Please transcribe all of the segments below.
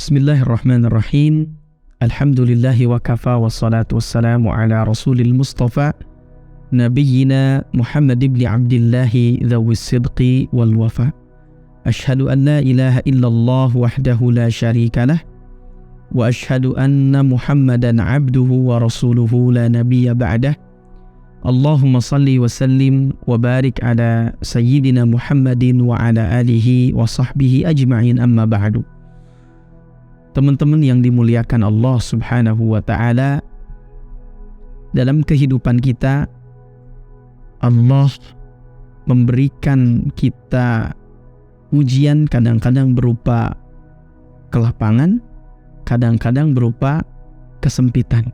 Bismillahirrahmanirrahim. Alhamdulillahi wa kafa wassalatu wassalamu ala rasulil mustafa nabiyyina Muhammad ibn Abdillahi dhawis sidqi wal wafa. Ashhadu an la ilaha illallah wahdahu la syarika lah wa ashhadu anna Muhammadan abduhu wa rasuluhu la nabiyya ba'dah. Allahumma salli wa sallim wa barik ala sayyidina Muhammadin wa ala alihi wa sahbihi ajma'in, amma ba'du. Teman-teman yang dimuliakan Allah Subhanahu wa ta'ala, dalam kehidupan kita Allah memberikan kita ujian, kadang-kadang berupa kelapangan, kadang-kadang berupa kesempitan.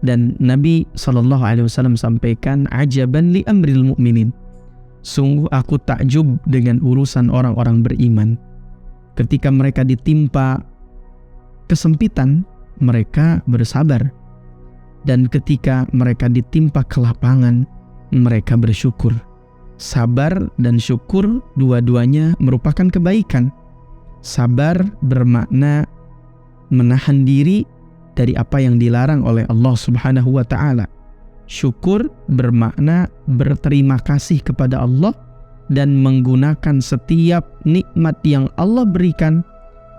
Dan Nabi SAW sampaikan, ajaban li amril mu'minin, sungguh aku takjub dengan urusan orang-orang beriman. Ketika mereka ditimpa kesempitan, mereka bersabar, dan ketika mereka ditimpa kelapangan, mereka bersyukur. Sabar dan syukur dua-duanya merupakan kebaikan. Sabar bermakna menahan diri dari apa yang dilarang oleh Allah Subhanahu wa ta'ala. Syukur bermakna berterima kasih kepada Allah dan menggunakan setiap nikmat yang Allah berikan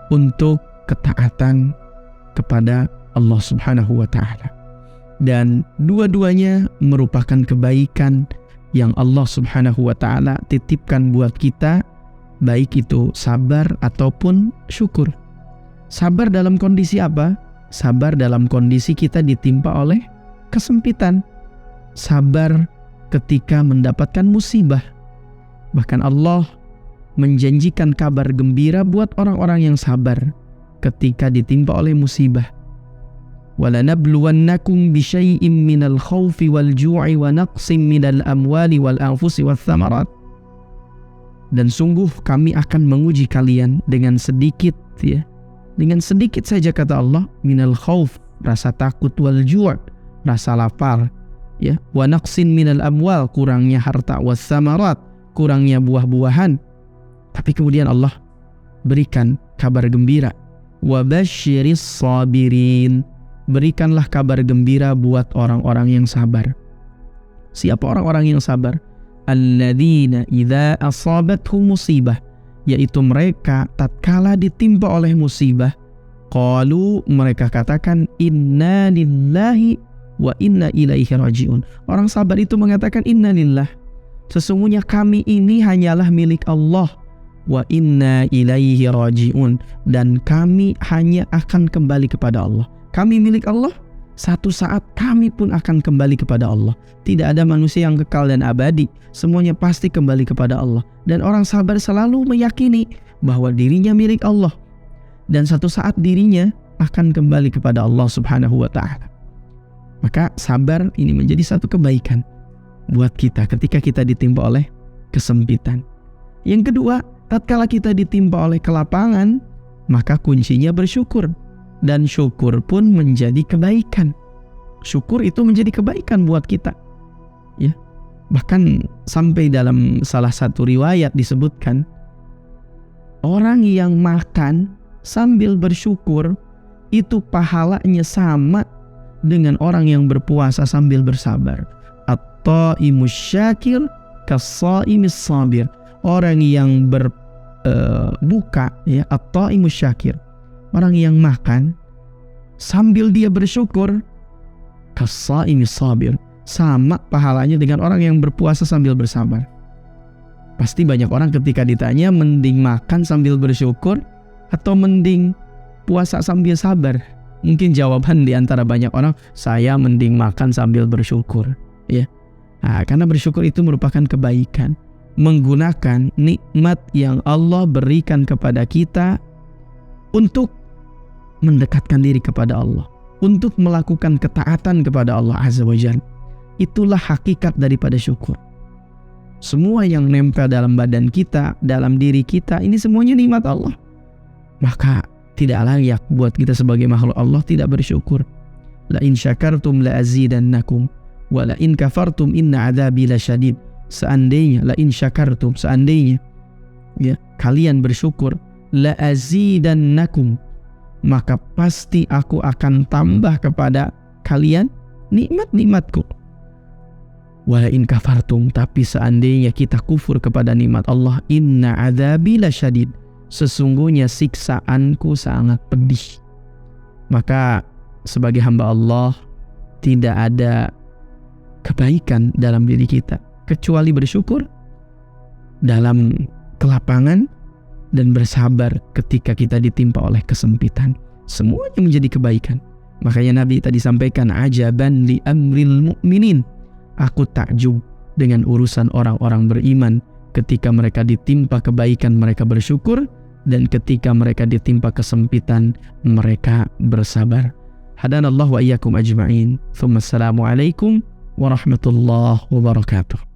untuk ketaatan kepada Allah Subhanahu wa ta'ala. Dan dua-duanya merupakan kebaikan yang Allah Subhanahu wa ta'ala titipkan buat kita, baik itu sabar ataupun syukur. Sabar dalam kondisi apa? Sabar dalam kondisi kita ditimpa oleh kesempitan. Sabar ketika mendapatkan musibah. Bahkan Allah menjanjikan kabar gembira buat orang-orang yang sabar ketika ditimpa oleh musibah. وَلَنَبْلُوَنَّكُمْ بِشَيْءٍ مِّنَ الْخَوْفِ وَالْجُوعِ وَنَقْصٍ مِّنَ الْأَمْوَالِ وَالْأَنفُسِ وَالثَّمَرَاتِ. Dan sungguh kami akan menguji kalian dengan sedikit, dengan sedikit saja, kata Allah, minal khauf, rasa takut, wal ju', rasa lapar, wa naqsin minal amwal, kurangnya harta, was samarat, kurangnya buah-buahan. Tapi kemudian Allah berikan kabar gembira, wa basyiris sabirin, berikanlah kabar gembira buat orang-orang yang sabar. Siapa orang-orang yang sabar? Alladzina idza asabathum musibah, yaitu mereka tatkala ditimpa oleh musibah, qalu, mereka katakan, inna lillahi wa inna ilaihi rajiun. Orang sabar itu mengatakan, inna lillah, sesungguhnya kami ini hanyalah milik Allah, wa inna ilaihi rajiun, dan kami hanya akan kembali kepada Allah. Kami milik Allah, satu saat kami pun akan kembali kepada Allah. Tidak ada manusia yang kekal dan abadi, semuanya pasti kembali kepada Allah. Dan orang sabar selalu meyakini bahwa dirinya milik Allah, dan satu saat dirinya akan kembali kepada Allah Subhanahu wa ta'ala. Maka sabar ini menjadi satu kebaikan buat kita ketika kita ditimpa oleh kesempitan. Yang kedua, tatkala kita ditimpa oleh kelapangan, maka kuncinya bersyukur. Dan syukur pun menjadi kebaikan. Syukur itu menjadi kebaikan buat kita. Bahkan sampai dalam salah satu riwayat disebutkan, orang yang makan sambil bersyukur itu pahalanya sama dengan orang yang berpuasa sambil bersabar. At-ta'imus syakir kas-sha'imis sabir. Orang yang berbuka, at-ta'imus syakir, orang yang makan sambil dia bersyukur, kas-sha'imis sabir, sama pahalanya dengan orang yang berpuasa sambil bersabar. Pasti banyak orang ketika ditanya, mending makan sambil bersyukur atau mending puasa sambil sabar? Mungkin jawaban di antara banyak orang, saya mending makan sambil bersyukur. Karena bersyukur itu merupakan kebaikan. Menggunakan nikmat yang Allah berikan kepada kita untuk mendekatkan diri kepada Allah, untuk melakukan ketaatan kepada Allah Azza wa Jalla. Itulah hakikat daripada syukur. Semua yang nempel dalam badan kita, dalam diri kita, ini semuanya nikmat Allah. Maka tidak layak buat kita sebagai makhluk Allah tidak bersyukur. La in syakartum la azidannakum wa la in kafartum inna adzabi lasyadid. Seandainya, la in syakartum, seandainya kalian bersyukur, la azidannakum, maka pasti aku akan tambah kepada kalian nikmat-nikmatku. Wa in kafartum, tapi seandainya kita kufur kepada nikmat Allah, inna adzabi lasyadid, sesungguhnya siksaanku sangat pedih. Maka sebagai hamba Allah tidak ada kebaikan dalam diri kita kecuali bersyukur dalam kelapangan dan bersabar ketika kita ditimpa oleh kesempitan. Semuanya menjadi kebaikan. Makanya Nabi tadi sampaikan, ajaban li amril mu'minin, aku takjub dengan urusan orang-orang beriman. Ketika mereka ditimpa kebaikan mereka bersyukur, dan ketika mereka ditimpa kesempitan mereka bersabar. Hadanallahu wa iyyakum ajma'in. Tsumma assalamu alaikum warahmatullahi wabarakatuh.